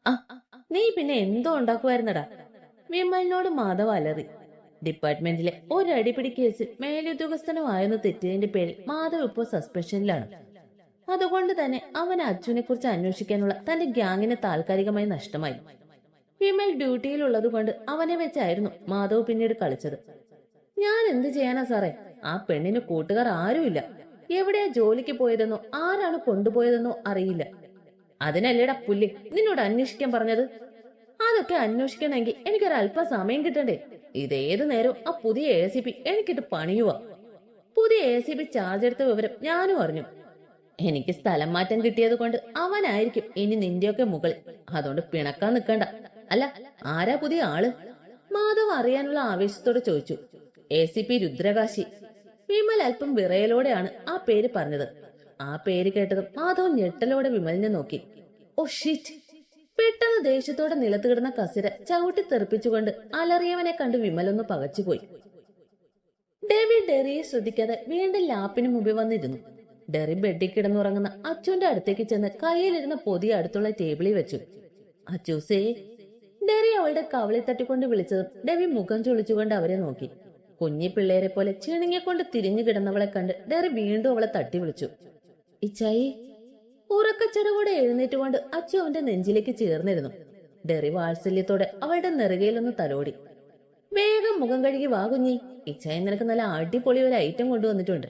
ആ, നീ പിന്നെ എന്തോ ഉണ്ടാക്കുമായിരുന്നടാ? വിമലിനോട് മാധവ് അലറി. ഡിപ്പാർട്ട്മെന്റിലെ ഒരു അടിപിടി കേസിൽ മേലുദ്യോഗസ്ഥനുമായെന്ന് തെറ്റിയതിന്റെ പേരിൽ മാധവ് ഇപ്പോൾ സസ്പെൻഷനിലാണ്. അതുകൊണ്ട് തന്നെ അവൻ അച്ഛനെ കുറിച്ച് അന്വേഷിക്കാനുള്ള തന്റെ ഗ്യാങ്ങിനെ താൽക്കാലികമായി നഷ്ടമായി. വിമൽ ഡ്യൂട്ടിയിലുള്ളത് കൊണ്ട് അവനെ വെച്ചായിരുന്നു മാധവ് പിന്നീട് കളിച്ചത്. ഞാൻ എന്ത് ചെയ്യാനാ സാറേ? ആ പെണ്ണിന് കൂട്ടുകാർ ആരുമില്ല. എവിടെയാ ജോലിക്ക് പോയതെന്നോ ആരാണ് കൊണ്ടുപോയതെന്നോ അറിയില്ല. അതിനല്ലേടാ പുല്ല് നിന്നോട് അന്വേഷിക്കാൻ പറഞ്ഞത്. അതൊക്കെ അന്വേഷിക്കണമെങ്കിൽ എനിക്കൊരല്പം സമയം കിട്ടണ്ടേ? ഇതേത് നേരവും ആ പുതിയ ACP എനിക്കിട്ട് പണിയുവാ. പുതിയ ACP ചാർജ് എടുത്ത വിവരം ഞാനും അറിഞ്ഞു. എനിക്ക് സ്ഥലം മാറ്റം കിട്ടിയത് കൊണ്ട് അവനായിരിക്കും ഇനി നിന്റെയൊക്കെ മുകളിൽ. അതുകൊണ്ട് പിണക്കാൻ നിൽക്കണ്ട. അല്ല, ആരാ പുതിയ ആള്? മാധവ് അറിയാനുള്ള ആവേശത്തോടെ ചോദിച്ചു. ACP രുദ്രകാശി. വിമൽ അല്പം വിറയലോടെയാണ് ആ പേര് പറഞ്ഞത്. ആ പേര് കേട്ടതും മാധവ് ഞെട്ടലോടെ വിമലിനെ നോക്കി. Oh shit! പെട്ടെന്ന് ദേഷ്യത്തോടെ നിലത്ത് കിടന്ന കസിര ചവിട്ടി തെറിപ്പിച്ചുകൊണ്ട് അലറിയവനെ കണ്ട് വിമലൊന്ന് പകച്ചുപോയി. ഡെറിയെ ശ്രദ്ധിക്കാതെ വീണ്ടും ലാപ്പിന് മുമ്പിൽ വന്നിരുന്നു. ഡെറി ബെഡിൽ കിടന്നുറങ്ങുന്ന അച്ചുവിന്റെ അടുത്തേക്ക് ചെന്ന് കയ്യിലിരുന്ന പൊതി അടുത്തുള്ള ടേബിളിൽ വെച്ചു. അച്ചൂസേ! ഡെറി അവളുടെ കവളി തട്ടിക്കൊണ്ട് വിളിച്ചതും ഡെവി മുഖം ചൊളിച്ചുകൊണ്ട് അവരെ നോക്കി. കുഞ്ഞി പിള്ളേരെ പോലെ ചിണുങ്ങിക്കൊണ്ട് തിരിഞ്ഞു കിടന്നവളെ കണ്ട് ഡെറി വീണ്ടും അവളെ തട്ടി വിളിച്ചു. ഇച്ചായി! ഉറക്കച്ചടവോടെ എഴുന്നേറ്റുകൊണ്ട് അച്ചു അവന്റെ നെഞ്ചിലേക്ക് ചേർന്നിരുന്നു. ഡെറി വാത്സല്യത്തോടെ അവളുടെ നെറുകയിലൊന്ന് തലോടി. വേഗം മുഖം കഴുകി വാ കുഞ്ഞി, ഇച്ചായി നിനക്ക് നല്ല അടിപൊളി ഒരു ഐറ്റം കൊണ്ടുവന്നിട്ടുണ്ട്.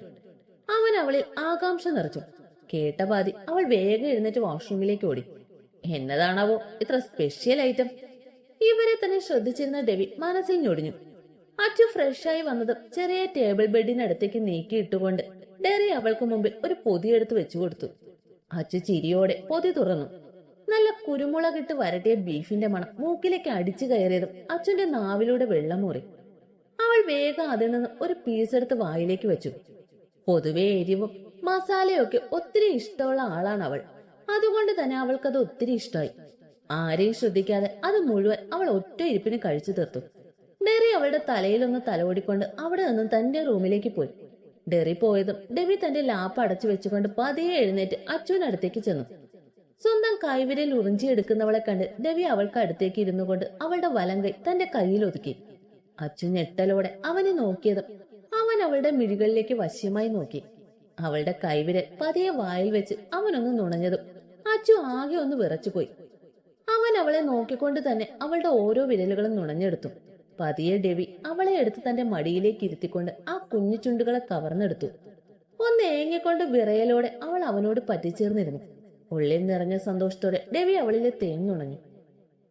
അവൻ അവളിൽ ആകാംക്ഷ നിറച്ചു. കേട്ട പാതി അവൾ വേഗം എഴുന്നേറ്റ് വാഷ്റൂമിലേക്ക് ഓടി. എന്നതാണാവോ ഇത്ര സ്പെഷ്യൽ ഐറ്റം? ഇവരെ തന്നെ ശ്രദ്ധിച്ചിരുന്ന ഡെവി മനസ്സിൽ ഞൊടിഞ്ഞു. അച്ചു ഫ്രഷായി വന്നത് ചെറിയ ടേബിൾ ബെഡിനടുത്തേക്ക് നീക്കിയിട്ടുകൊണ്ട് ഡെറി അവൾക്ക് മുമ്പിൽ ഒരു പൊതിയെടുത്ത് വെച്ചു കൊടുത്തു. അച്ചു ചിരിയോടെ പൊതി തുറന്നു. നല്ല കുരുമുളകിട്ട് വരട്ടിയ ബീഫിന്റെ മണം മൂക്കിലേക്ക് അടിച്ചു കയറിയതും അച്ചുന്റെ നാവിലൂടെ വെള്ളമൂറി. അവൾ വേഗം അതിൽ നിന്ന് ഒരു പീസ് എടുത്ത് വായിലേക്ക് വെച്ചു. പൊതുവെ എരിവും മസാലയൊക്കെ ഒത്തിരി ഇഷ്ടമുള്ള ആളാണ് അവൾ. അതുകൊണ്ട് തന്നെ അവൾക്കത് ഒത്തിരി ഇഷ്ടമായി. ആരെയും ശ്രദ്ധിക്കാതെ അത് മുഴുവൻ അവൾ ഒറ്റ ഇരിപ്പിന് കഴിച്ചു തീർത്തു. ഡെറി അവളുടെ തലയിലൊന്ന് തലോടിക്കൊണ്ട് അവിടെ നിന്നും തന്റെ റൂമിലേക്ക് പോയി. ഡെറി പോയതും ഡെവി തന്റെ ലാപ്പ് അടച്ചു വെച്ചുകൊണ്ട് പതിയെ എഴുന്നേറ്റ് അച്ചുവിനടുത്തേക്ക് ചെന്നു. സ്വന്തം കൈവിരൽ ഉറിഞ്ചിയെടുക്കുന്നവളെ കണ്ട് ഡെവി അവൾക്ക് അടുത്തേക്ക് ഇരുന്നു കൊണ്ട് അവളുടെ വലം കൈ തന്റെ കയ്യിൽ ഒതുക്കി. അച്ചു ഞെട്ടലോടെ അവനെ നോക്കിയതും അവൻ അവളുടെ മിഴികളിലേക്ക് വശ്യമായി നോക്കി. അവളുടെ കൈവിരൽ പതിയെ വായിൽ വെച്ച് അവനൊന്ന് നുണഞ്ഞതും അച്ചു ആകെ ഒന്ന് വിറച്ചുപോയി. അവൻ അവളെ നോക്കിക്കൊണ്ട് തന്നെ അവളുടെ ഓരോ വിരലുകളും നുണഞ്ഞെടുത്തു. പതിയെ ഡെവി അവളെ എടുത്ത് തന്റെ മടിയിലേക്ക് ഇരുത്തിക്കൊണ്ട് ആ കുഞ്ഞു ചുണ്ടുകളെ കവർന്നെടുത്തു. ഒന്ന് ഏങ്ങിക്കൊണ്ട് വിറയലോടെ അവൾ അവനോട് പറ്റിച്ചേർന്നിരുന്നു. ഉള്ളിൽ നിറഞ്ഞ സന്തോഷത്തോടെ ഡെവി അവളിലെ തേൻ നുണഞ്ഞു.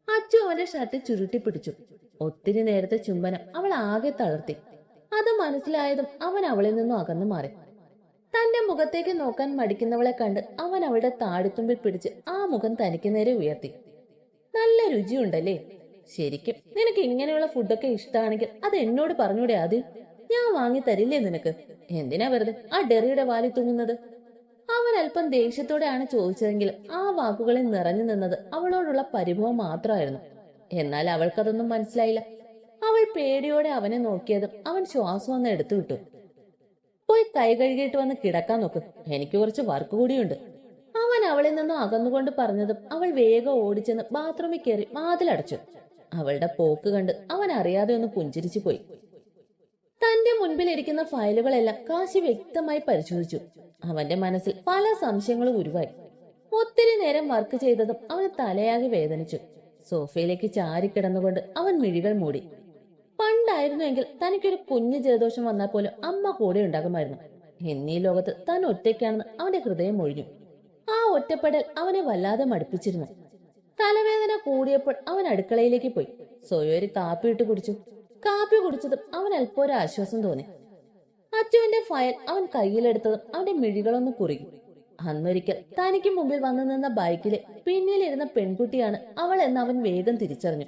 അച്ചു അവന്റെ ഷർട്ട് ചുരുട്ടി പിടിച്ചു. ഒത്തിരി നേരത്തെ ചുംബനം അവൾ ആകെ തളർത്തി. അത് മനസ്സിലായതും അവൻ അവളിൽ നിന്നും അകന്നു മാറി. തന്റെ മുഖത്തേക്ക് നോക്കാൻ മടിക്കുന്നവളെ കണ്ട് അവൻ അവളുടെ താടിത്തുമ്പിൽ പിടിച്ച് ആ മുഖം തനിക്ക് നേരെ ഉയർത്തി. നല്ല രുചിയുണ്ടല്ലേ? ശരിക്കും നിനക്ക് ഇങ്ങനെയുള്ള ഫുഡൊക്കെ ഇഷ്ടമാണെങ്കിൽ അത് എന്നോട് പറഞ്ഞൂടെ? ആദ്യം ഞാൻ വാങ്ങി തരില്ലേ നിനക്ക്? എന്തിനാ വെറുതെ ആ ഡെറിയുടെ വാലി തൂങ്ങുന്നത്? അവൻ അല്പം ദേഷ്യത്തോടെയാണ് ചോദിച്ചതെങ്കിലും ആ വാക്കുകളിൽ നിറഞ്ഞു നിന്നത് അവളോടുള്ള പരിഭവം മാത്രമായിരുന്നു. എന്നാൽ അവൾക്കതൊന്നും മനസ്സിലായില്ല. അവൾ പേടിയോടെ അവനെ നോക്കിയതും അവൻ ശ്വാസം ഒന്ന് എടുത്തു വിട്ടു. പോയി കൈ കഴുകിയിട്ട് വന്ന് കിടക്കാൻ നോക്ക്, എനിക്ക് കുറച്ച് വർക്ക് കൂടിയുണ്ട്. അവൻ അവളിൽ നിന്നും അകന്നുകൊണ്ട് പറഞ്ഞതും അവൾ വേഗം ഓടിച്ചെന്ന് ബാത്റൂമിൽ കയറി വാതിലടച്ചു. അവളുടെ പോക്ക് കണ്ട് അവൻ അറിയാതെ ഒന്ന് പുഞ്ചിരിച്ചു പോയി. തന്റെ മുൻപിലിരിക്കുന്ന ഫയലുകളെല്ലാം കാശി വ്യക്തമായി പരിശോധിച്ചു. അവന്റെ മനസ്സിൽ പല സംശയങ്ങളും ഉരുവായി. ഒത്തിരി നേരം വർക്ക് ചെയ്തതും അവന് തലയാകെ വേദനിച്ചു. സോഫയിലേക്ക് ചാരിക്കിടന്നുകൊണ്ട് അവൻ മിഴികൾ മൂടി. പണ്ടായിരുന്നുവെങ്കിൽ തനിക്കൊരു കുഞ്ഞു ജലദോഷം വന്നാൽ പോലും അമ്മ കൂടെ ഉണ്ടാകുമായിരുന്നു. എന്നീ ലോകത്ത് താൻ ഒറ്റയ്ക്കാണെന്ന് അവന്റെ ഹൃദയം ഒഴിഞ്ഞു. ആ ഒറ്റപ്പെടൽ അവനെ വല്ലാതെ മടുപ്പിച്ചിരുന്നു. തലവേദന കൂടിയപ്പോൾ അവൻ അടുക്കളയിലേക്ക് പോയി. സ്വയം കാപ്പി ഇട്ട് കുടിച്ചു. കാപ്പി കുടിച്ചതും അവൻ അല്പം ഒരു ആശ്വാസം തോന്നി. അച്ചുവിന്റെ ഫയൽ അവൻ കയ്യിലെടുത്തതും അവന്റെ മിഴികളൊന്ന് കുറുകി. അന്നൊരിക്കൽ തനിക്ക് മുമ്പിൽ വന്നു നിന്ന ബൈക്കിലെ പിന്നിലിരുന്ന പെൺകുട്ടിയാണ് അവൾ എന്ന് അവൻ വേഗം തിരിച്ചറിഞ്ഞു.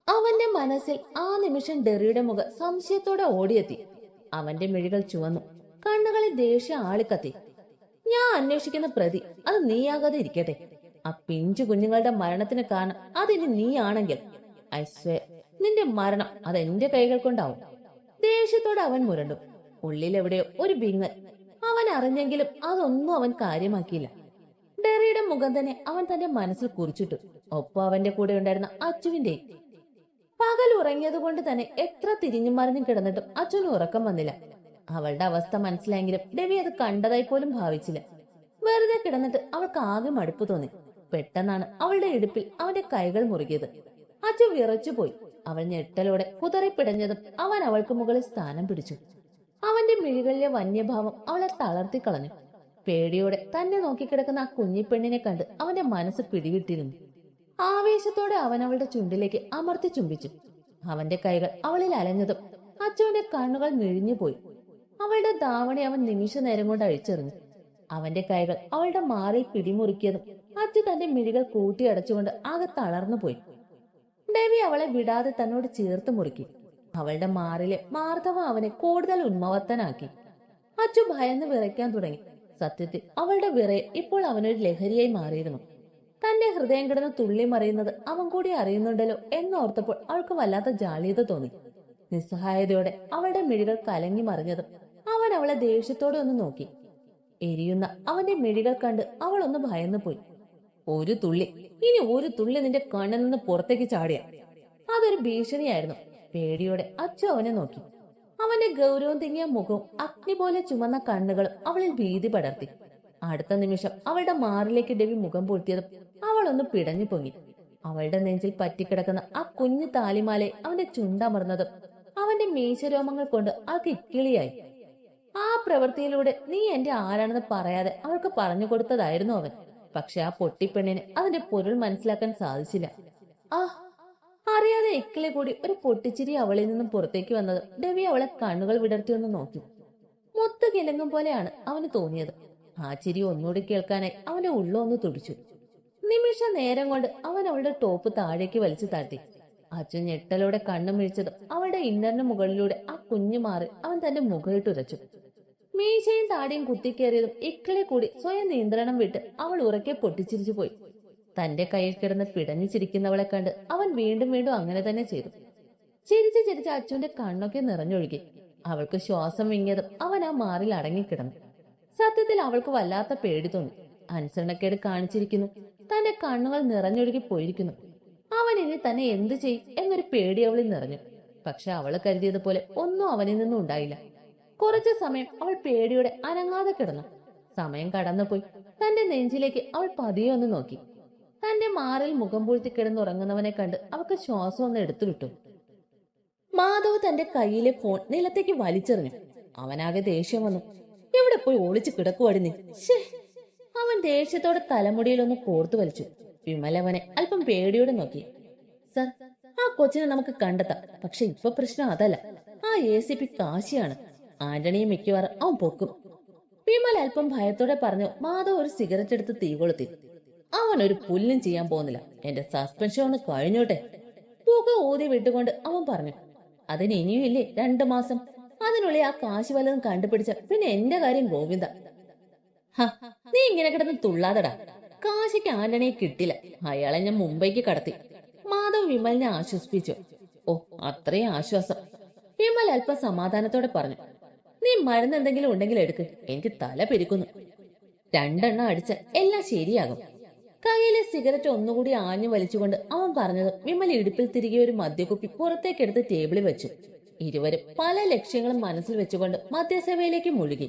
അവന്റെ മനസ്സിൽ ആ നിമിഷം ഡെറിയുടെ മുഖം സംശയത്തോടെ ഓടിയെത്തി. അവന്റെ മിഴികൾ ചുവന്നു. കണ്ണുകളിൽ ദേഷ്യം ആളിക്കത്തി. ഞാൻ അന്വേഷിക്കുന്ന പ്രതി അത് നീയാകാതെ ഇരിക്കട്ടെ. ആ പിഞ്ചു കുഞ്ഞുങ്ങളുടെ മരണത്തിന് കാരണം അതിന് നീയാണെങ്കിൽ ഐ സ്വെയർ നിന്റെ മരണം അതെന്റെ കൈകൾ കൊണ്ടാവും. ദേഷ്യത്തോടെ അവൻ മുരണ്ടു. ഉള്ളിലെവിടെയോ ഒരു വിങ്ങൽ. അവൻ അറിഞ്ഞെങ്കിലും അതൊന്നും അവൻ കാര്യമാക്കിയില്ല. ഡെറിയുടെ മുഖം തന്നെ അവൻ തന്റെ മനസ്സിൽ കുറിച്ചിട്ടു. ഒപ്പം അവന്റെ കൂടെ ഉണ്ടായിരുന്ന അച്ചുവിന്റെ. പകൽ ഉറങ്ങിയത് കൊണ്ട് തന്നെ എത്ര തിരിഞ്ഞും മറിഞ്ഞും കിടന്നിട്ടും അച്ഛന് ഉറക്കം വന്നില്ല. അവളുടെ അവസ്ഥ മനസ്സിലായെങ്കിലും ഡെവി അത് കണ്ടതായി പോലും ഭാവിച്ചില്ല. വെറുതെ കിടന്നിട്ട് അവൾക്ക് ആകെ മടുപ്പ് തോന്നി. പെട്ടെന്നാണ് അവളുടെ ഇടുപ്പിൽ അവന്റെ കൈകൾ മുറുകിയത്. അച്ചു വിറച്ചുപോയി. അവൾ ഞെട്ടലോടെ കുതറിപ്പിടഞ്ഞതും അവൻ അവൾക്ക് മുകളിൽ സ്ഥാനം പിടിച്ചു. അവന്റെ മിഴികളിലെ വന്യഭാവം അവളെ തളർത്തിക്കളഞ്ഞു. പേടിയോടെ തന്നെ നോക്കിക്കിടക്കുന്ന ആ കുഞ്ഞിപ്പെണ്ണിനെ കണ്ട് അവന്റെ മനസ്സ് പിടിവിട്ടിരുന്നു. ആവേശത്തോടെ അവൻ അവളുടെ ചുണ്ടിലേക്ക് അമർത്തി ചുംബിച്ചു. അവന്റെ കൈകൾ അവളിൽ അലഞ്ഞതും അച്ചുവിന്റെ കണ്ണുകൾ മിഴിഞ്ഞുപോയി. അവളുടെ ധാവണി അവൻ നിമിഷ നേരം കൊണ്ട് അഴിച്ചെറിഞ്ഞു. അവന്റെ കൈകൾ അവളുടെ മാറിൽ പിടിമുറുക്കിയതും അച്ചു തന്റെ മിഴികൾ കൂട്ടിയടച്ചുകൊണ്ട് ആകെ തളർന്നുപോയി. ഡെവി അവളെ വിടാതെ തന്നോട് ചേർത്ത് മുറുക്കി. അവളുടെ മാറിലെ മാർദ്ദവം അവനെ കൂടുതൽ ഉന്മവത്തനാക്കി. അച്ചു ഭയന്ന് വിറയ്ക്കാൻ തുടങ്ങി. സത്യത്തിൽ അവളുടെ വിറയെ ഇപ്പോൾ അവനൊരു ലഹരിയായി മാറിയിരുന്നു. തന്റെ ഹൃദയം കിടന്ന് തുള്ളി മറിയുന്നത് അവൻ കൂടി അറിയുന്നുണ്ടല്ലോ എന്നോർത്തപ്പോൾ അവൾക്ക് വല്ലാത്ത ജാള്യത തോന്നി. നിസ്സഹായതയോടെ അവളുടെ മിഴികൾ കലങ്ങി മറിഞ്ഞതും അവൻ അവളെ ദേഷ്യത്തോടെ ഒന്ന് നോക്കി. എരിയുന്ന അവന്റെ മിഴികൾ കണ്ട് അവൾ ഒന്ന് ഭയന്നു പോയി. ഒരു തുള്ളി, ഇനി ഒരു തുള്ളി നിന്റെ കണ്ണിൽ നിന്ന് പുറത്തേക്ക് ചാടിയ. അതൊരു ഭീഷണിയായിരുന്നു. പേടിയോടെ അച്ചു അവനെ നോക്കി. അവന്റെ ഗൗരവം തിങ്ങിയ മുഖവും അഗ്നി പോലെ ചുമന്ന കണ്ണുകളും അവളിൽ ഭീതി പടർത്തി. അടുത്ത നിമിഷം അവളുടെ മാറിലേക്ക് ഡെവി മുഖം പൊട്ടിയതും അവൾ ഒന്ന് പിടഞ്ഞു പൊങ്ങി. അവളുടെ നെഞ്ചിൽ പറ്റിക്കിടക്കുന്ന ആ കുഞ്ഞു താലിമാലയെ അവന്റെ ചുണ്ടമർന്നതും അവന്റെ മീശരോമങ്ങൾ കൊണ്ട് അവൾക്ക് ഇക്കിളിയായി. ആ പ്രവൃത്തിയിലൂടെ നീ എന്റെ ആരാണെന്ന് പറയാതെ അവൾക്ക് പറഞ്ഞു കൊടുത്തതായിരുന്നു അവൻ. പക്ഷെ ആ പൊട്ടിപ്പെണ്ണിന് അതിന്റെ പൊരുൾ മനസ്സിലാക്കാൻ സാധിച്ചില്ല. ആ അറിയാതെ ഇക്കിളി കൂടി ഒരു പൊട്ടിച്ചിരി അവളിൽ നിന്നും പുറത്തേക്ക് വന്നത് ഡെവി അവളെ കണ്ണുകൾ വിടർത്തി ഒന്ന് നോക്കി. മൊത്ത കിലങ്ങും പോലെയാണ് അവന് തോന്നിയത്. ആ ചിരി ഒന്നുകൂടി കേൾക്കാനായി അവന്റെ ഉള്ളൊന്ന് തുടിച്ചു. നിമിഷ നേരം കൊണ്ട് അവൻ അവളുടെ ടോപ്പ് താഴേക്ക് വലിച്ചു താഴ്ത്തി. അച്ഛൻ ഞെട്ടലോടെ കണ്ണും മിഴിച്ചതും അവളുടെ ഇന്നറിന് മുകളിലൂടെ ആ കുഞ്ഞു മാറി അവൻ തന്റെ മുഖയിട്ടുരച്ചു. മീശയും താടിയും കുത്തിക്കേറിയതും ഇക്കിളി കൂടി സ്വയം നിയന്ത്രണം വിട്ട് അവൾ ഉറക്കെ പൊട്ടിച്ചിരിച്ചു പോയി. തന്റെ കയ്യിൽ കിടന്ന് പിടഞ്ഞു ചിരിക്കുന്നവളെ കണ്ട് അവൻ വീണ്ടും വീണ്ടും അങ്ങനെ തന്നെ ചെയ്തു. ചിരിച്ച് ചിരിച്ച് അച്ഛന്റെ കണ്ണൊക്കെ നിറഞ്ഞൊഴുകി. അവൾക്ക് ശ്വാസം വിങ്ങിയതും അവൻ ആ മാറിൽ അടങ്ങിക്കിടന്നു. സത്യത്തിൽ അവൾക്ക് വല്ലാത്ത പേടി തോന്നി. അനുസരണക്കേട് കാണിച്ചിരിക്കുന്നു. തന്റെ കണ്ണുകൾ നിറഞ്ഞൊഴുകി പോയിരിക്കുന്നു. അവൻ ഇനി തന്നെ എന്തു ചെയ്യും എന്നൊരു പേടി അവളിൽ നിറഞ്ഞു. പക്ഷെ അവള് കരുതിയതുപോലെ ഒന്നും അവനിൽ നിന്നും ഉണ്ടായില്ല. കുറച്ചു സമയം അവൾ പേടിയോടെ അനങ്ങാതെ കിടന്നു. സമയം കടന്നുപോയി. തന്റെ നെഞ്ചിലേക്ക് അവൾ പതിയെ ഒന്ന് നോക്കി. തന്റെ മാറിൽ മുഖം പൂഴ്ത്തി കിടന്നുറങ്ങുന്നവനെ കണ്ട് അവൾക്ക് ശ്വാസം ഒന്ന് എടുത്തു വിട്ടു. മാധവ് തന്റെ കയ്യിലെ ഫോൺ നിലത്തേക്ക് വലിച്ചെറിഞ്ഞു. അവനാകെ ദേഷ്യം വന്നു. എവിടെ പോയി ഒളിച്ചു കിടക്കുവാടി നീ? അവൻ ദേഷ്യത്തോടെ തലമുടിയിലൊന്ന് കോർത്തു വലിച്ചു. വിമലവനെ അല്പം പേടിയോടെ നോക്കി. സർ, ആ കൊച്ചിനെ നമുക്ക് കണ്ടെത്താം. പക്ഷെ ഇപ്പൊ പ്രശ്നം അതല്ല. ആ ACP കാശിയാണ്. ആന്റണിയെ മിക്കവാറും അവൻ പൊക്കും. വിമൽ അല്പം ഭയത്തോടെ പറഞ്ഞു. മാധവ് ഒരു സിഗരറ്റ് എടുത്ത് തീ കൊളുത്തി. അവനൊരു പുല്ലും ചെയ്യാൻ പോകുന്നില്ല. എന്റെ സസ്പെൻഷൻ ഒന്ന് കഴിഞ്ഞോട്ടെ. പുക ഊതി വിട്ടുകൊണ്ട് അവൻ പറഞ്ഞു. അതിന് ഇനിയും ഇല്ലേ 2 മാസം. അതിനുള്ളിൽ ആ കാശ് വല്ലതും കണ്ടുപിടിച്ച പിന്നെ എന്റെ കാര്യം ഗോവിന്ദ. നീ ഇങ്ങനെ കിടന്ന് തുള്ളാതടാ. കാശിക്ക് ആന്റണിയെ കിട്ടില്ല. അയാളെ ഞാൻ മുംബൈക്ക് കടത്തി. മാധവ് വിമലിനെ ആശ്വസിപ്പിച്ചു. ഓ, അത്രയും ആശ്വാസം. വിമൽ അല്പം സമാധാനത്തോടെ പറഞ്ഞു. നീ മരുന്ന് എന്തെങ്കിലും ഉണ്ടെങ്കിൽ എടുക്ക്. എനിക്ക് തല പെരുക്കുന്നു. 2 എണ്ണം അടിച്ച എല്ലാം ശരിയാകും. കയ്യിലെ സിഗരറ്റ് ഒന്നുകൂടി ആഞ്ഞു വലിച്ചുകൊണ്ട് അവൻ പറഞ്ഞത് വിമൽ ഇടുപ്പിൽ തിരികെ ഒരു മദ്യക്കുപ്പി പുറത്തേക്കെടുത്ത് ടേബിളിൽ വെച്ചു. ഇരുവരും പല ലക്ഷ്യങ്ങളും മനസ്സിൽ വെച്ചുകൊണ്ട് മദ്യസേവയിലേക്ക് മുഴുകി.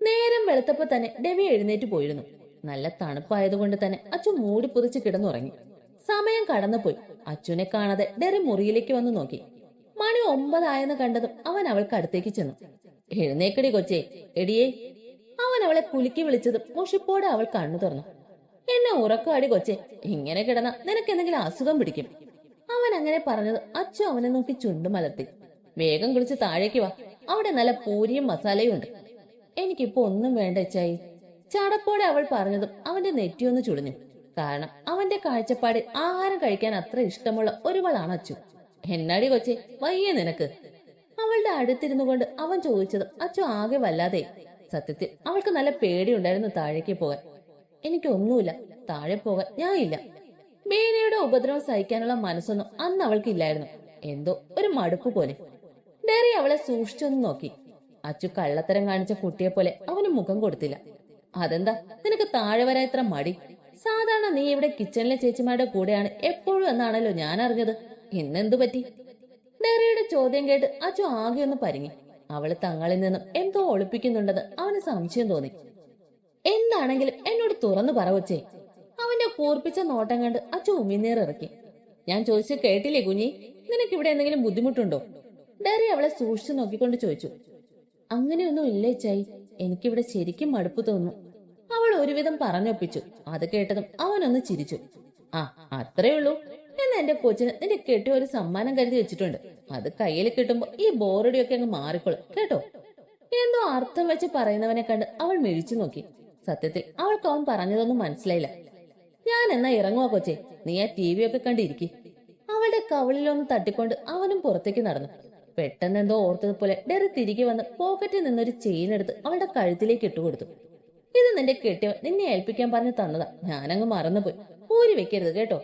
നേരം വെളുത്തപ്പോ തന്നെ ഡെവി എഴുന്നേറ്റ് പോയിരുന്നു. നല്ല തണുപ്പായതുകൊണ്ട് തന്നെ അച്ചു മൂടി പുതിച്ച് കിടന്നുറങ്ങി. സമയം കടന്നുപോയി. അച്ചുനെ കാണാതെ ഡെറി മുറിയിലേക്ക് വന്നു നോക്കി. മണി 9 ആയെന്ന് കണ്ടതും അവൻ അവൾക്ക് അടുത്തേക്ക് ചെന്നു. എഴുന്നേക്കടി കൊച്ചേ, എടിയേ. അവൻ അവളെ കുലുക്കി വിളിച്ചതും മുഷിപ്പോടെ അവൾ കണ്ണു തുറന്നു. എന്നെ ഉറക്കാടി കൊച്ചേ, ഇങ്ങനെ കിടന്ന നിനക്ക് എന്തെങ്കിലും അസുഖം പിടിക്കും. അവൻ അങ്ങനെ പറഞ്ഞത് അച്ചു അവനെ നോക്കി ചുണ്ടു മലർത്തി. വേഗം കുളിച്ച് താഴേക്ക് വാ. അവിടെ നല്ല പൂരിയും മസാലയും ഉണ്ട്. എനിക്കിപ്പോ ഒന്നും വേണ്ട അച്ചായി. ചടപ്പോടെ അവൾ പറഞ്ഞതും അവന്റെ നെറ്റിയൊന്ന് ചുളിഞ്ഞു. കാരണം അവന്റെ കാഴ്ചപ്പാടിൽ ആഹാരം കഴിക്കാൻ അത്ര ഇഷ്ടമുള്ള ഒരുവളാണ് അച്ചു. എന്നാടി കൊച്ചേ, വയ്യേ നിനക്ക്? അവളുടെ അടുത്തിരുന്നു കൊണ്ട് അവൻ ചോദിച്ചതും അച്ചു ആകെ വല്ലാതെ. സത്യത്തിൽ അവൾക്ക് നല്ല പേടിയുണ്ടായിരുന്നു താഴേക്ക് പോകാൻ. എനിക്കൊന്നുമില്ല, താഴെ പോകാൻ ഞാൻ ഇല്ല. ബീനയുടെ ഉപദ്രവം സഹിക്കാനുള്ള മനസ്സൊന്നും അന്ന് അവൾക്കില്ലായിരുന്നു. എന്തോ ഒരു മടുപ്പ് പോലെ. ഡെറി അവളെ സൂക്ഷിച്ചൊന്ന് നോക്കി. അച്ചു കള്ളത്തരം കാണിച്ച കുട്ടിയെ പോലെ അവന് മുഖം കൊടുത്തില്ല. അതെന്താ നിനക്ക് താഴെ വരാൻ ഇത്ര മടി? സാധാരണ നീ ഇവിടെ കിച്ചണിലെ ചേച്ചിമാരുടെ കൂടെയാണ് എപ്പോഴും എന്നാണല്ലോ ഞാൻ അറിഞ്ഞത്. ഇന്നെന്തു പറ്റി? ഡെറിയുടെ ചോദ്യം കേട്ട് അച്ചു ആകെ ഒന്ന് പരിങ്ങി. അവള് തങ്ങളിൽ നിന്നും എന്തോ ഒളിപ്പിക്കുന്നുണ്ടെന്ന് അവന് സംശയം തോന്നി. എന്താണെങ്കിലും എന്നോട് തുറന്നു പറ കൊച്ചേ. അവന്റെ കൂർപ്പിച്ച നോട്ടം കണ്ട് അച്ചു ഉമിനീറിറക്കി. ഞാൻ ചോദിച്ചു കേട്ടില്ലേ കുഞ്ഞി? നിനക്കിവിടെ എന്തെങ്കിലും ബുദ്ധിമുട്ടുണ്ടോ? ഡെറി അവളെ സൂക്ഷിച്ചു നോക്കിക്കൊണ്ട് ചോദിച്ചു. അങ്ങനെയൊന്നും ഇല്ലേ ചായി, എനിക്കിവിടെ ശരിക്കും മടുപ്പ് തോന്നുന്നു. അവൾ ഒരുവിധം പറഞ്ഞൊപ്പിച്ചു. അത് കേട്ടതും അവനൊന്ന് ചിരിച്ചു. ആ, അത്രേ ഉള്ളൂ. എന്ന് എന്റെ കൊച്ചിന് നിന്റെ കെട്ടി ഒരു സമ്മാനം കരുതി വെച്ചിട്ടുണ്ട്. അത് കയ്യിൽ കിട്ടുമ്പോ ഈ ബോറടിയൊക്കെ അങ്ങ് മാറിക്കോളും കേട്ടോ. എന്തോ അർത്ഥം വെച്ച് പറയുന്നവനെ കണ്ട് അവൾ മിഴിച്ചു നോക്കി. സത്യത്തിൽ അവൾക്ക് അവൻ പറഞ്ഞതൊന്നും മനസ്സിലായില്ല. ഞാൻ എന്നാ ഇറങ്ങുവാ കൊച്ചേ, നീ ആ TV ഒക്കെ കണ്ടിരിക്കി. അവളുടെ കവിളിലൊന്ന് തട്ടിക്കൊണ്ട് അവനും പുറത്തേക്ക് നടന്നു. പെട്ടെന്ന് എന്തോ ഓർത്തതുപോലെ ഡെറി തിരികെ വന്ന് പോക്കറ്റിൽ നിന്നൊരു ചെയിൻ എടുത്ത് അവളുടെ കഴുത്തിലേക്ക് ഇട്ടുകൊടുത്തു. ഇത് നിന്റെ കെട്ടിയവൻ നിന്നെ ഏൽപ്പിക്കാൻ പറഞ്ഞു തന്നതാ, ഞാനങ്ങ് മറന്നുപോയി. ഊരി വെക്കരുത് കേട്ടോ.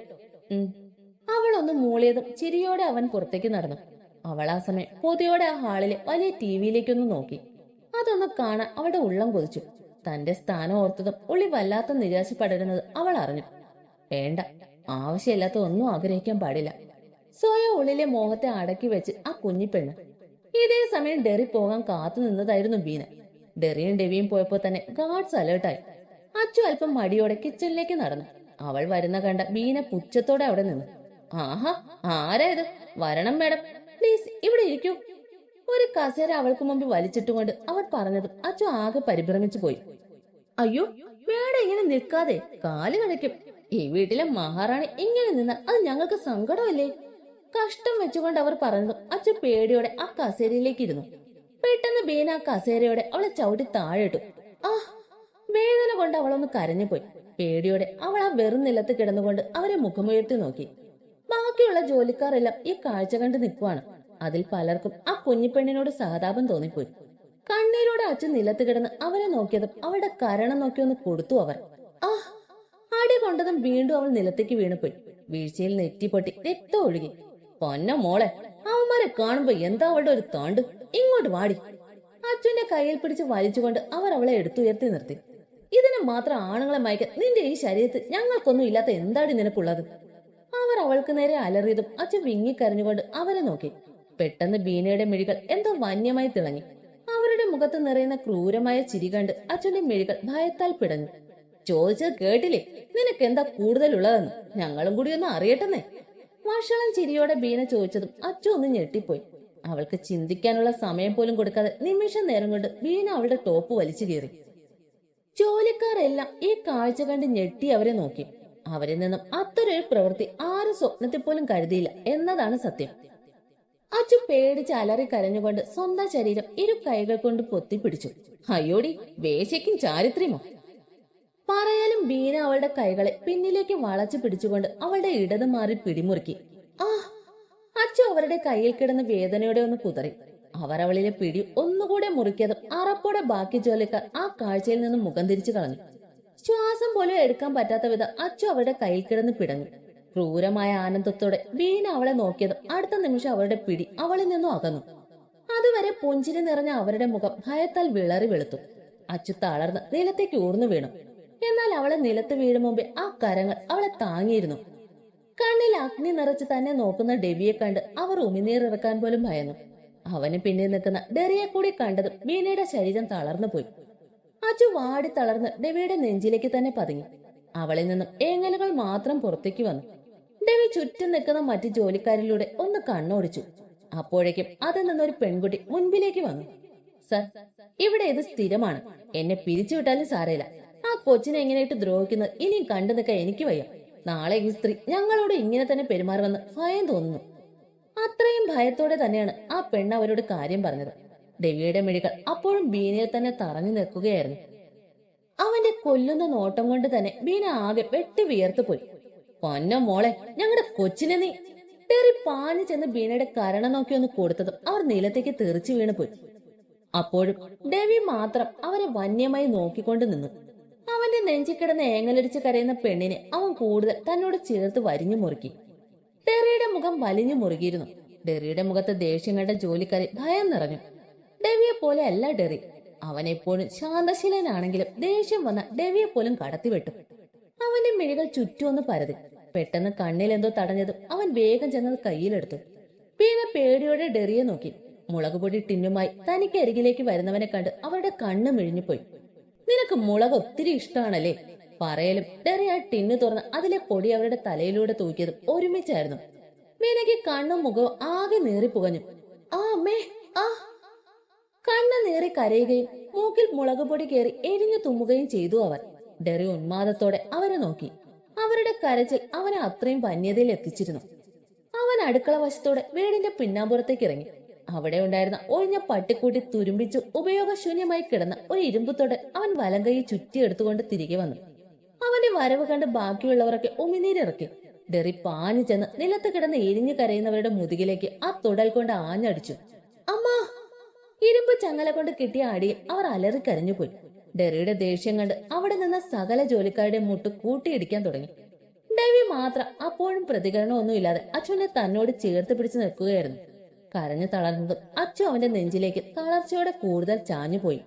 അവളൊന്ന് മൂളിയതും ചിരിയോടെ അവൻ പുറത്തേക്ക് നടന്നു. അവൾ ആ സമയം കൊതിയോടെ ആ ഹാളിലെ വലിയ TVയിലേക്കൊന്ന് നോക്കി. അതൊന്ന് കാണാൻ അവളുടെ ഉള്ളം കൊതിച്ചു. തന്റെ സ്ഥാനം ഓർത്തതും ഉള്ളി വല്ലാത്ത നിരാശ പടരുന്നത് അവൾ അറിഞ്ഞു. വേണ്ട, ആവശ്യമില്ലാത്ത ഒന്നും ആഗ്രഹിക്കാൻ പാടില്ല. സ്വയം ഉള്ളിലെ മോഹത്തെ അടക്കി വെച്ച് ആ കുഞ്ഞിപ്പെണ്ണ്. ഇതേ സമയം ഡെറി പോകാൻ കാത്തു നിന്നതായിരുന്നു ബീന. ഡെറിയും ഡെവിയും പോയപ്പോ തന്നെ ഗാർഡ്സ് അലേർട്ടായി. അച്ചു അല്പം മടിയോടെ കിച്ചണിലേക്ക് നടന്നു. അവൾ വരുന്ന കണ്ട ബീന പുച്ഛത്തോടെ അവിടെ നിന്നു. ആഹാ, ആരായത്? വരണം മാഡം, പ്ലീസ് ഇവിടെ ഇരിക്കൂ. ഒരു കസേര അവൾക്ക് മുമ്പിൽ വലിച്ചിട്ടുകൊണ്ട് അവർ പറഞ്ഞതും അച്ചു ആകെ പരിഭ്രമിച്ചു പോയി. അയ്യോ, മേഡം ഇങ്ങനെ നിൽക്കാതെ, കാല് കഴിക്കും. ഈ വീട്ടിലെ മഹാറാണി ഇങ്ങനെ നിന്നാൽ അത് ഞങ്ങൾക്ക് സങ്കടമല്ലേ? കഷ്ടം വെച്ചുകൊണ്ട് അവർ പറഞ്ഞതും അച്ചു പേടിയോടെ ആ കസേരയിലേക്ക് ഇരുന്നു. പെട്ടെന്ന് ബീന ആ കസേരയോടെ അവളെ ചവിട്ടി താഴെയിട്ടു. ആ, വേദന കൊണ്ട് അവളൊന്ന് കരഞ്ഞുപോയി. പേടിയോടെ അവൾ ആ വെറും നിലത്ത് കിടന്നുകൊണ്ട് അവരെ മുഖമുയർത്തി നോക്കി. ബാക്കിയുള്ള ജോലിക്കാരെല്ലാം ഈ കാഴ്ച കണ്ട് നിൽക്കുവാണ്. അതിൽ പലർക്കും ആ കുഞ്ഞിപ്പെണ്ണിനോട് സഹതാപം തോന്നിപ്പോയി. കണ്ണീരോടെ അച്ഛൻ നിലത്ത് കിടന്ന് അവരെ നോക്കിയതും അവളുടെ കരണം നോക്കി ഒന്ന് കൊടുത്തു അവർ. ആ, അടി കൊണ്ടതും വീണ്ടും അവൾ നിലത്തേക്ക് വീണുപോയി. വീഴ്ചയിൽ നെറ്റിപ്പൊട്ടി രക്തം ഒഴുകി. പൊന്ന മോളെ, അവന്മാരെ കാണുമ്പോ എന്താ അവളുടെ ഒരു താണ്ട്. ഇങ്ങോട്ട് വാടി. അച്ഛന്റെ കയ്യിൽ പിടിച്ച് വലിച്ചുകൊണ്ട് അവർ അവളെ എടുത്തുയർത്തി നിർത്തി. ഇതിന് മാത്രം ആണുങ്ങളെ മയക്കാൻ നിന്റെ ഈ ശരീരത്തിൽ ഞങ്ങൾക്കൊന്നും ഇല്ലാത്ത എന്താടി നിനക്കുള്ളത്? അവർ അവൾക്ക് നേരെ അലറിയതും അച്ഛൻ വിങ്ങിക്കരഞ്ഞുകൊണ്ട് അവരെ നോക്കി. പെട്ടെന്ന് ബീനയുടെ മിഴികൾ എന്തോ വന്യമായി തിളങ്ങി. അവരുടെ മുഖത്ത് നിറയുന്ന ക്രൂരമായ ചിരി കണ്ട് അച്ഛന്റെ മിഴികൾ ഭയത്താൽ പിടഞ്ഞു. ചോദിച്ചത് കേട്ടില്ലേ? നിനക്ക് എന്താ കൂടുതലുള്ളതെന്ന് ഞങ്ങളും കൂടി ഒന്ന് അറിയട്ടെന്നേ. വഷളം ചിരിയോടെ ബീന ചോദിച്ചതും അച്ചു ഒന്ന് ഞെട്ടിപ്പോയി. അവൾക്ക് ചിന്തിക്കാനുള്ള സമയം പോലും കൊടുക്കാതെ നിമിഷ നേരം കൊണ്ട് ബീന അവളുടെ ടോപ്പ് വലിച്ചു കീറി. ജോലിക്കാരെല്ലാം ഈ കാഴ്ച കണ്ട് ഞെട്ടി അവരെ നോക്കി. അവരിൽ നിന്നും അത്തരൊരു പ്രവൃത്തി ആരും സ്വപ്നത്തിൽ പോലും കരുതിയില്ല എന്നതാണ് സത്യം. അച്ചു പേടിച്ച് അലറി കരഞ്ഞുകൊണ്ട് സ്വന്തം ശരീരം ഇരു കൈകൾ കൊണ്ട് പൊത്തിപ്പിടിച്ചു. അയ്യോടി, വേശ്യയ്ക്കും ചാരിത്ര്യമോ? പറയാലും ബീന അവളുടെ കൈകളെ പിന്നിലേക്ക് വളച്ചു പിടിച്ചുകൊണ്ട് അവളുടെ ഇടത് മാറി പിടിമുറുക്കി. ആ, അച്ചു അവരുടെ കയ്യിൽ കിടന്ന് വേദനയോടെ ഒന്ന് കുതറി. അവർ അവളിലെ പിടി ഒന്നുകൂടെ മുറിക്കിയതും അറപ്പോടെ ബാക്കി ജോലിക്കാർ ആ കാഴ്ചയിൽ നിന്നും മുഖം തിരിച്ചു കളഞ്ഞു. ശ്വാസം പോലും എടുക്കാൻ പറ്റാത്ത വിധം അച്ചു അവരുടെ കയ്യിൽ കിടന്ന് പിടഞ്ഞു. ക്രൂരമായ ആനന്ദത്തോടെ ബീന അവളെ നോക്കിയതും അടുത്ത നിമിഷം അവരുടെ പിടി അവളിൽ നിന്നും അകന്നു. അതുവരെ പുഞ്ചിരി നിറഞ്ഞ അവരുടെ മുഖം ഭയത്താൽ വിളറി വെളുത്തു. അച്ചു തളർന്ന് നിലത്തേക്ക് ഊർന്നു വീണു. എന്നാൽ അവളെ നിലത്ത് വീഴും മുമ്പേ ആ കരങ്ങൾ അവളെ താങ്ങിയിരുന്നു. കണ്ണിൽ അഗ്നി നിറച്ച് തന്നെ നോക്കുന്ന ഡെവിയെ കണ്ട് അവർ ഉമിനീറിറക്കാൻ പോലും ഭയന്നു. അവന് പിന്നിൽ നിൽക്കുന്ന ഡെറിയെ കൂടി കണ്ടതും ബീനയുടെ ശരീരം തളർന്നു പോയി. അച്ചു വാടി തളർന്ന് ഡെവിയുടെ നെഞ്ചിലേക്ക് തന്നെ പതുങ്ങി. അവളിൽ നിന്നും ഏങ്ങലുകൾ മാത്രം പുറത്തേക്ക് വന്നു. ഡെവി ചുറ്റും നിൽക്കുന്ന മറ്റു ജോലിക്കാരിലൂടെ ഒന്ന് കണ്ണോടിച്ചു. അപ്പോഴേക്കും അതിൽ നിന്നൊരു പെൺകുട്ടി മുൻപിലേക്ക് വന്നു. സർ, ഇവിടെ ഇത് സ്ഥിരമാണ്. എന്നെ പിരിച്ചുവിട്ടാലും സാരയില്ല. ആ കൊച്ചിനെ എങ്ങനെയായിട്ട് ദ്രോഹിക്കുന്നത് ഇനിയും കണ്ടു നിൽക്കാൻ എനിക്ക് വയ്യ. നാളെ ഈ സ്ത്രീ ഞങ്ങളോട് ഇങ്ങനെ തന്നെ പെരുമാറുമെന്ന് ഭയം തോന്നുന്നു. അത്രയും ഭയത്തോടെ തന്നെയാണ് ആ പെണ്ണ് അവരോട് കാര്യം പറഞ്ഞത്. ഡെവിയുടെ മിഴികൾ അപ്പോഴും ബീനയിൽ തന്നെ തറഞ്ഞു നിൽക്കുകയായിരുന്നു. അവന്റെ കൊല്ലുന്ന നോട്ടം കൊണ്ട് തന്നെ ബീന ആകെ വെട്ടി വിയർത്തു പോയി. പൊന്ന മോളെ, ഞങ്ങളുടെ കൊച്ചിനെ നീ! ഡെറി പാഞ്ഞു ചെന്ന് ബീനയുടെ കരണം നോക്കി ഒന്ന് കൊടുത്തതും അവർ നിലത്തേക്ക് തെറിച്ചു വീണു പോയി. അപ്പോഴും ഡെവി മാത്രം അവരെ വന്യമായി നോക്കിക്കൊണ്ട് നിന്നു. അവന്റെ നെഞ്ചിക്കിടന്ന് ഏങ്ങലടിച്ച് കരയുന്ന പെണ്ണിനെ അവൻ കൂടുതൽ തന്നോട് ചേർത്ത് വരിഞ്ഞു മുറുക്കി. ഡെറിയുടെ മുഖം വലിഞ്ഞു മുറുകിയിരുന്നു. ഡെറിയുടെ മുഖത്ത് ദേഷ്യം കണ്ട ജോലിക്കാരി ഭയം നിറഞ്ഞു. ഡെവിയെ പോലെ അല്ല ഡെറി. അവൻ എപ്പോഴും ശാന്തശീലനാണെങ്കിലും ദേഷ്യം വന്ന ഡെവിയെ പോലും കടത്തിവെട്ടും. അവന്റെ മിഴികൾ ചുറ്റുമൊന്ന് പരതി. പെട്ടെന്ന് കണ്ണിലെന്തോ തടഞ്ഞതും അവൻ വേഗം ചെന്നത് കയ്യിലെടുത്തു. പിന്നെ പേടിയോടെ ഡെറിയെ നോക്കി. മുളകുപൊടി ടിന്നുമായി തനിക്ക് അരികിലേക്ക് വരുന്നവനെ കണ്ട് അവരുടെ കണ്ണ് മിഴിഞ്ഞുപോയി. നിനക്ക് മുളക് ഒത്തിരി ഇഷ്ടമാണല്ലേ? പറയലും ഡെറി ആ ടിന്നു തുറന്ന് അതിലെ പൊടി അവരുടെ തലയിലൂടെ തൂക്കിയതും ഒരുമിച്ചായിരുന്നു. മീനയ്ക്ക് കണ്ണും മുഖവും ആകെ നീറിപ്പുകഞ്ഞു. ആ അമ്മേ, ആ! കണ്ണ് നീറി കരയുകയും മൂക്കിൽ മുളകുപൊടി കയറി എരിഞ്ഞു തുമ്മുകയും ചെയ്തു അവർ. ഡെറി ഉന്മാദത്തോടെ അവരെ നോക്കി. അവരുടെ കരച്ചിൽ അവനെ അത്രയും വന്യതയിൽ എത്തിച്ചിരുന്നു. അവൻ അടുക്കള വശത്തോടെ വീടിന്റെ പിന്നാമ്പുറത്തേക്ക് ഇറങ്ങി. അവിടെ ഉണ്ടായിരുന്ന ഒഴിഞ്ഞ പട്ടിക്കൂട്ടി തുരുമ്പിച്ചു ഉപയോഗശൂന്യമായി കിടന്ന ഒരു ഇരുമ്പുത്തോടെ അവൻ വലങ്കൈ ചുറ്റിയെടുത്തുകൊണ്ട് തിരികെ വന്നു. അവന്റെ വരവ് കണ്ട് ബാക്കിയുള്ളവരൊക്കെ ഉമിനീരിറക്കി. ഡെറി പാഞ്ഞു ചെന്ന് നിലത്ത് കിടന്ന് എരിഞ്ഞു കരയുന്നവരുടെ മുതുകിലേക്ക് ആ തുടൽ കൊണ്ട് ആഞ്ഞടിച്ചു. അമ്മാ! ഇരുമ്പ് ചങ്ങല കൊണ്ട് കിട്ടിയ അടിയിൽ അവർ അലറിക്കരഞ്ഞുപോയി. ഡെറിയുടെ ദേഷ്യം കണ്ട് അവിടെ നിന്ന് സകല ജോലിക്കാരുടെ മുട്ട് കൂട്ടിയിടിക്കാൻ തുടങ്ങി. ഡെവി മാത്രം അപ്പോഴും പ്രതികരണമൊന്നുമില്ലാതെ അച്ഛനെ തന്നോട് ചേർത്ത് പിടിച്ചു നിൽക്കുകയായിരുന്നു. കരഞ്ഞു തളർന്നതും അച്ചു അവന്റെ നെഞ്ചിലേക്ക് തളർച്ചയോടെ കൂടുതൽ ചാഞ്ഞുപോയി.